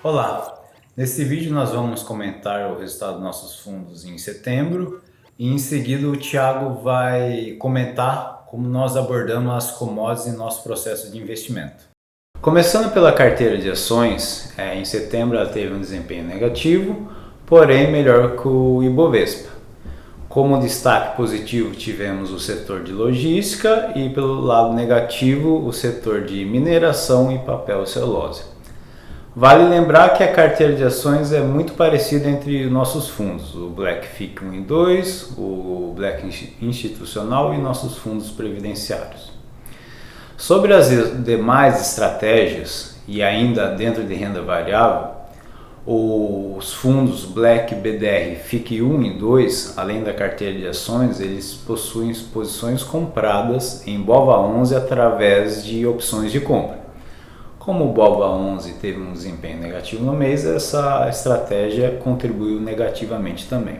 Olá, nesse vídeo nós vamos comentar o resultado dos nossos fundos em setembro e em seguida o Thiago vai comentar como nós abordamos as commodities em nosso processo de investimento. Começando pela carteira de ações, em setembro ela teve um desempenho negativo, porém melhor que o Ibovespa. Como destaque positivo tivemos o setor de logística e pelo lado negativo o setor de mineração e papel e celulose. Vale lembrar que a carteira de ações é muito parecida entre nossos fundos, o Black FIC 1 e 2, o Black Institucional e nossos fundos previdenciários. Sobre as demais estratégias e ainda dentro de renda variável, os fundos Black BDR FIC 1 e 2, além da carteira de ações, eles possuem posições compradas em BOVA11 através de opções de compra. Como o BOVA11 teve um desempenho negativo no mês, essa estratégia contribuiu negativamente também.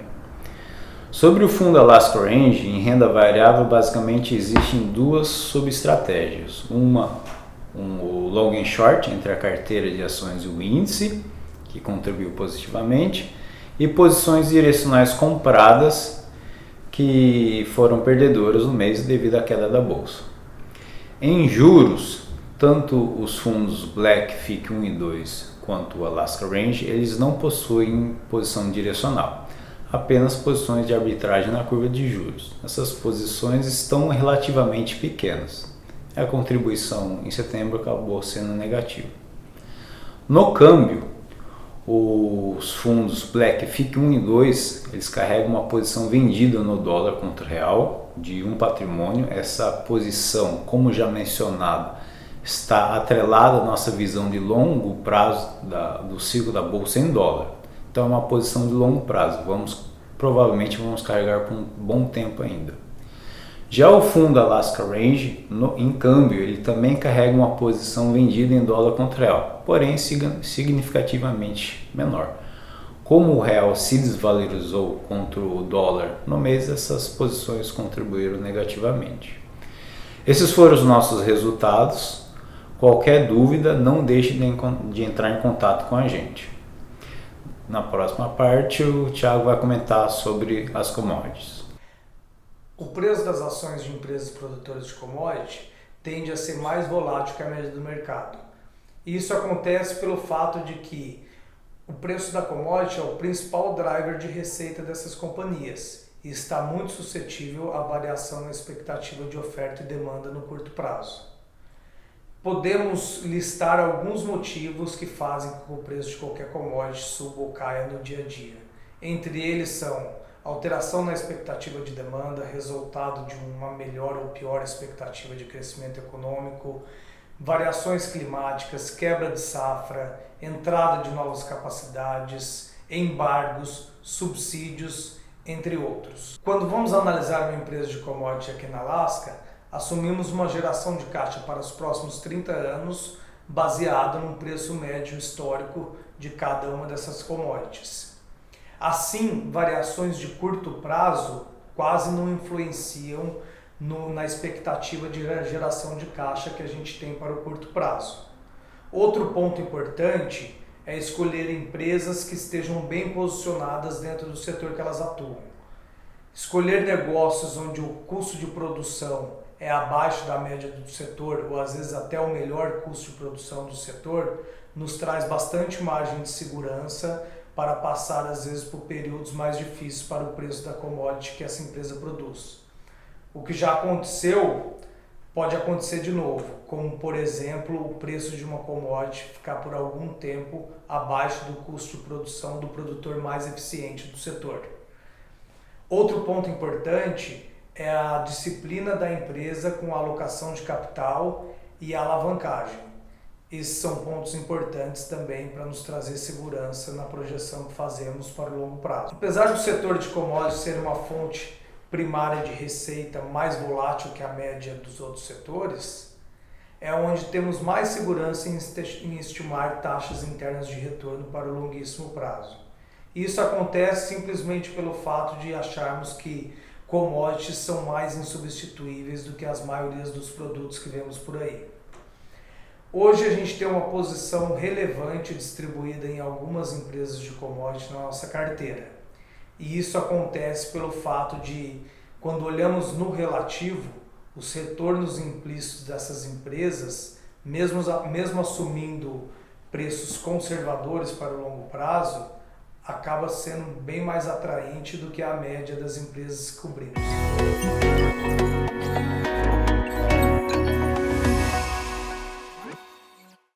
Sobre o fundo Alaska Range, em renda variável, basicamente existem duas subestratégias. O long and short, entre a carteira de ações e o índice, que contribuiu positivamente, e posições direcionais compradas, que foram perdedoras no mês devido à queda da bolsa. Em juros, tanto os fundos Black FIC 1 e 2 quanto o Alaska Range, eles não possuem posição direcional, apenas posições de arbitragem na curva de juros. Essas posições estão relativamente pequenas. A contribuição em setembro acabou sendo negativa. No câmbio, os fundos Black FIC 1 e 2, eles carregam uma posição vendida no dólar contra o real de um patrimônio. Essa posição, como já mencionado, está atrelada à nossa visão de longo prazo do ciclo da bolsa em dólar. Então é uma posição de longo prazo, provavelmente vamos carregar por um bom tempo ainda. Já o fundo Alaska Range, em câmbio, ele também carrega uma posição vendida em dólar contra o real, porém significativamente menor. Como o real se desvalorizou contra o dólar no mês, essas posições contribuíram negativamente. Esses foram os nossos resultados. Qualquer dúvida, não deixe de entrar em contato com a gente. Na próxima parte, o Thiago vai comentar sobre as commodities. O preço das ações de empresas produtoras de commodity tende a ser mais volátil que a média do mercado. Isso acontece pelo fato de que o preço da commodity é o principal driver de receita dessas companhias e está muito suscetível à variação na expectativa de oferta e demanda no curto prazo. Podemos listar alguns motivos que fazem com que o preço de qualquer commodity suba ou caia no dia a dia. Entre eles são alteração na expectativa de demanda, resultado de uma melhor ou pior expectativa de crescimento econômico, variações climáticas, quebra de safra, entrada de novas capacidades, embargos, subsídios, entre outros. Quando vamos analisar uma empresa de commodity aqui na Alaska, assumimos uma geração de caixa para os próximos 30 anos baseado num preço médio histórico de cada uma dessas commodities. Assim, variações de curto prazo quase não influenciam na expectativa de geração de caixa que a gente tem para o curto prazo. Outro ponto importante é escolher empresas que estejam bem posicionadas dentro do setor que elas atuam. Escolher negócios onde o custo de produção é abaixo da média do setor, ou às vezes até o melhor custo de produção do setor, nos traz bastante margem de segurança para passar às vezes por períodos mais difíceis para o preço da commodity que essa empresa produz. O que já aconteceu pode acontecer de novo, como por exemplo o preço de uma commodity ficar por algum tempo abaixo do custo de produção do produtor mais eficiente do setor. Outro ponto importante é a disciplina da empresa com a alocação de capital e a alavancagem. Esses são pontos importantes também para nos trazer segurança na projeção que fazemos para o longo prazo. Apesar do setor de commodities ser uma fonte primária de receita mais volátil que a média dos outros setores, é onde temos mais segurança em estimar taxas internas de retorno para o longuíssimo prazo. Isso acontece simplesmente pelo fato de acharmos que commodities são mais insubstituíveis do que as maiorias dos produtos que vemos por aí. Hoje a gente tem uma posição relevante distribuída em algumas empresas de commodity na nossa carteira. E isso acontece pelo fato de, quando olhamos no relativo, os retornos implícitos dessas empresas, mesmo assumindo preços conservadores para o longo prazo, acaba sendo bem mais atraente do que a média das empresas que cobrimos.